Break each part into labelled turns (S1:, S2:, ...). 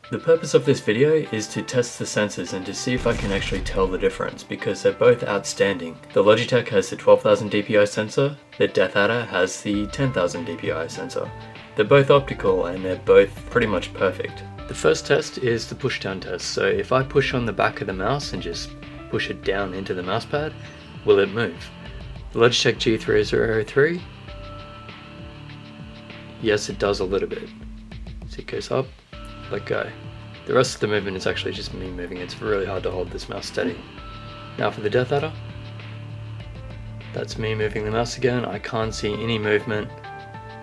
S1: The purpose of this video is to test the sensors and to see if I can actually tell the difference, because they're both outstanding. The Logitech has the 12,000 dpi sensor, the DeathAdder has the 10,000 dpi sensor. They're both optical and they're both pretty much perfect. The first test is the push down test. So if I push on the back of the mouse and just push it down into the mouse pad, will it move? The Logitech G303, yes, it does a little bit. So it goes up, let go. The rest of the movement is actually just me moving. It's really hard to hold this mouse steady. Now for the DeathAdder, that's me moving the mouse again. I can't see any movement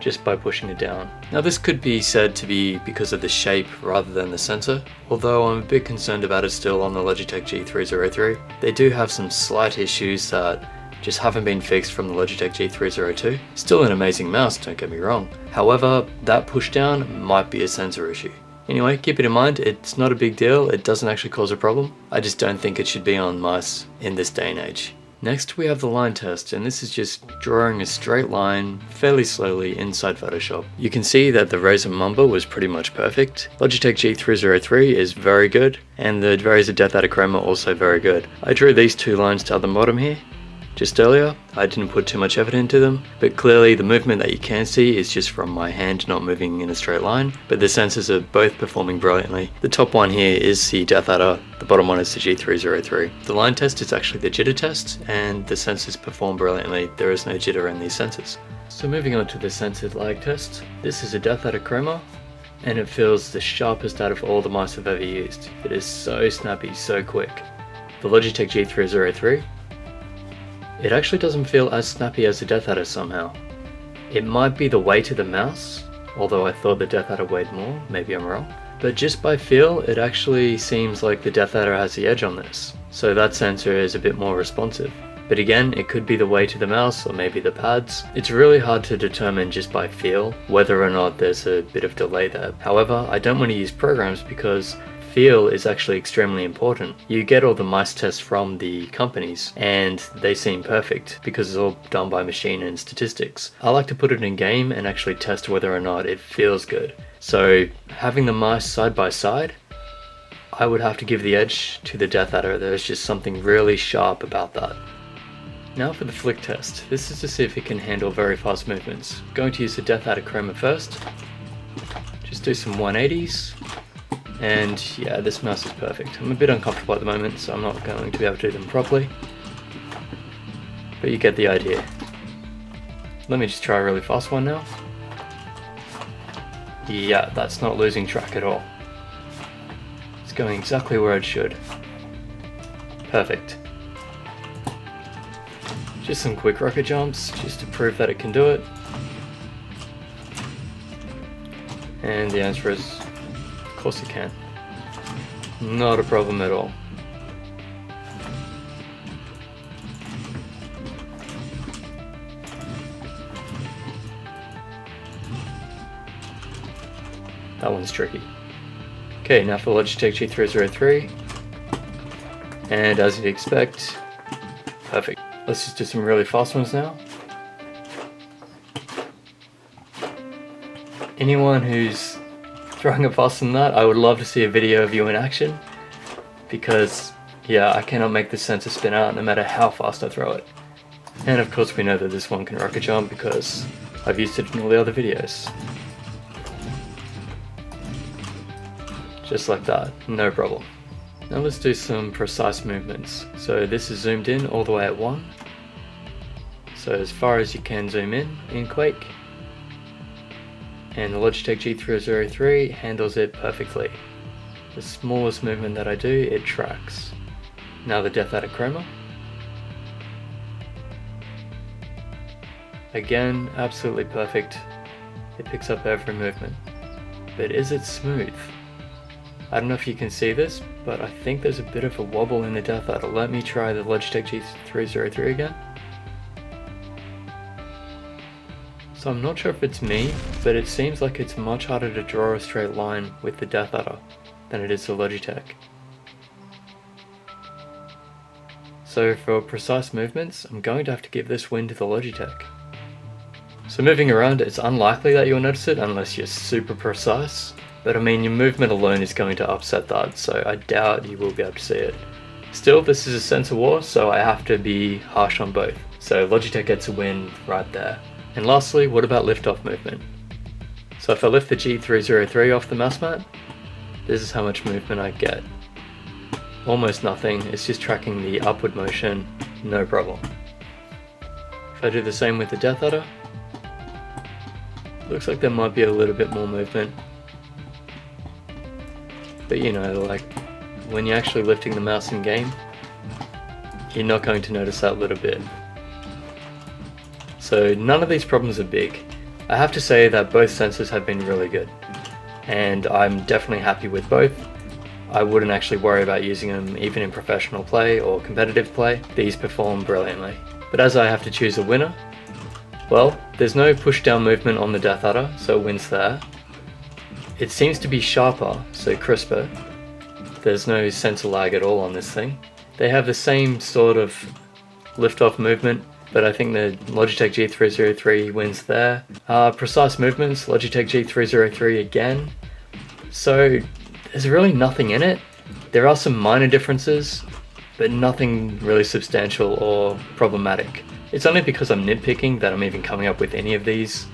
S1: just by pushing it down. Now this could be said to be because of the shape rather than the sensor, although I'm a bit concerned about it still on the Logitech G303. They do have some slight issues that just haven't been fixed from the Logitech G302. Still an amazing mouse, don't get me wrong. However, that push down might be a sensor issue. Anyway, keep it in mind, it's not a big deal, it doesn't actually cause a problem. I just don't think it should be on mice in this day and age. Next we have the line test, and this is just drawing a straight line fairly slowly inside Photoshop. You can see that the Razer Mamba was pretty much perfect. Logitech G303 is very good, and the Razer DeathAdder Chroma also very good. I drew these two lines down the bottom here. Just earlier, I didn't put too much effort into them, but clearly the movement that you can see is just from my hand not moving in a straight line, but the sensors are both performing brilliantly. The top one here is the DeathAdder, the bottom one is the G303. The line test is actually the jitter test, and the sensors perform brilliantly. There is no jitter in these sensors. So moving on to the censored lag test, this is a DeathAdder Chroma, and it feels the sharpest out of all the mice I've ever used. It is so snappy, so quick. The Logitech G303, it actually doesn't feel as snappy as the DeathAdder somehow. It might be the weight of the mouse, although I thought the DeathAdder weighed more, maybe I'm wrong. But just by feel, it actually seems like the DeathAdder has the edge on this. So that sensor is a bit more responsive. But again, it could be the weight of the mouse or maybe the pads. It's really hard to determine just by feel whether or not there's a bit of delay there. However, I don't want to use programs because feel is actually extremely important. You get all the mice tests from the companies and they seem perfect because it's all done by machine and statistics. I like to put it in game and actually test whether or not it feels good. So having the mice side by side, I would have to give the edge to the DeathAdder. There's just something really sharp about that. Now for the flick test. This is to see if it can handle very fast movements. I'm going to use the DeathAdder Chroma first. Just do some 180s. And yeah, this mouse is perfect. I'm a bit uncomfortable at the moment, so I'm not going to be able to do them properly. But you get the idea. Let me just try a really fast one now. Yeah, that's not losing track at all. It's going exactly where it should. Perfect. Just some quick rocket jumps, just to prove that it can do it. And the answer is, of course it can. Not a problem at all. That one's tricky. Okay, now for Logitech G303. And as you'd expect, perfect. Let's just do some really fast ones now. Anyone who's throwing it faster than that, I would love to see a video of you in action, because yeah, I cannot make this sensor spin out no matter how fast I throw it. And of course we know that this one can rocket jump because I've used it in all the other videos. Just like that, no problem. Now let's do some precise movements. So this is zoomed in all the way at 1. So as far as you can zoom in Quake. And the Logitech G303 handles it perfectly. The smallest movement that I do, it tracks. Now the DeathAdder Chroma. Again, absolutely perfect. It picks up every movement. But is it smooth? I don't know if you can see this, but I think there's a bit of a wobble in the DeathAdder. Let me try the Logitech G303 again. So I'm not sure if it's me, but it seems like it's much harder to draw a straight line with the DeathAdder than it is the Logitech. So for precise movements, I'm going to have to give this win to the Logitech. So moving around, it's unlikely that you'll notice it unless you're super precise. but I mean your movement alone is going to upset that, so I doubt you will be able to see it. Still, this is a sensor war, so I have to be harsh on both. So Logitech gets a win right there. And lastly, what about liftoff movement? So if I lift the G303 off the mouse mat, this is how much movement I get. Almost nothing, it's just tracking the upward motion, no problem. If I do the same with the DeathAdder, looks like there might be a little bit more movement. But you know, like when you're actually lifting the mouse in game, you're not going to notice that little bit. So none of these problems are big. I have to say that both sensors have been really good, and I'm definitely happy with both. I wouldn't actually worry about using them even in professional play or competitive play. These perform brilliantly. But as I have to choose a winner, well, there's no push down movement on the DeathAdder, so it wins there. It seems to be sharper, so crisper. There's no sensor lag at all on this thing. They have the same sort of lift-off movement, but I think the Logitech G303 wins there. Precise movements, Logitech G303 again. So there's really nothing in it. There are some minor differences, but nothing really substantial or problematic. It's only because I'm nitpicking that I'm even coming up with any of these.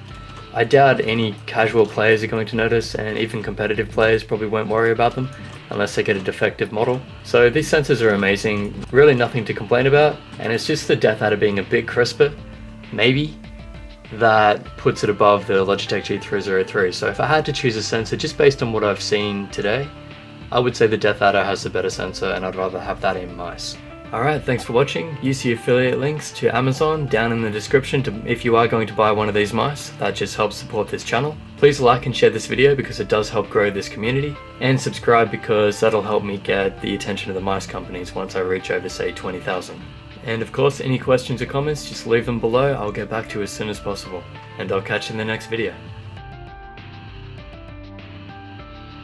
S1: I doubt any casual players are going to notice, and even competitive players probably won't worry about them unless they get a defective model. So these sensors are amazing, really nothing to complain about, and it's just the DeathAdder being a bit crisper, maybe, that puts it above the Logitech G303. So if I had to choose a sensor just based on what I've seen today, I would say the DeathAdder has the better sensor, and I'd rather have that in mice. Alright, thanks for watching. Use the affiliate links to Amazon down in the description if you are going to buy one of these mice. That just helps support this channel. Please like and share this video because it does help grow this community. And subscribe because that'll help me get the attention of the mice companies once I reach over, say, 20,000. And of course, any questions or comments, just leave them below. I'll get back to you as soon as possible. And I'll catch you in the next video.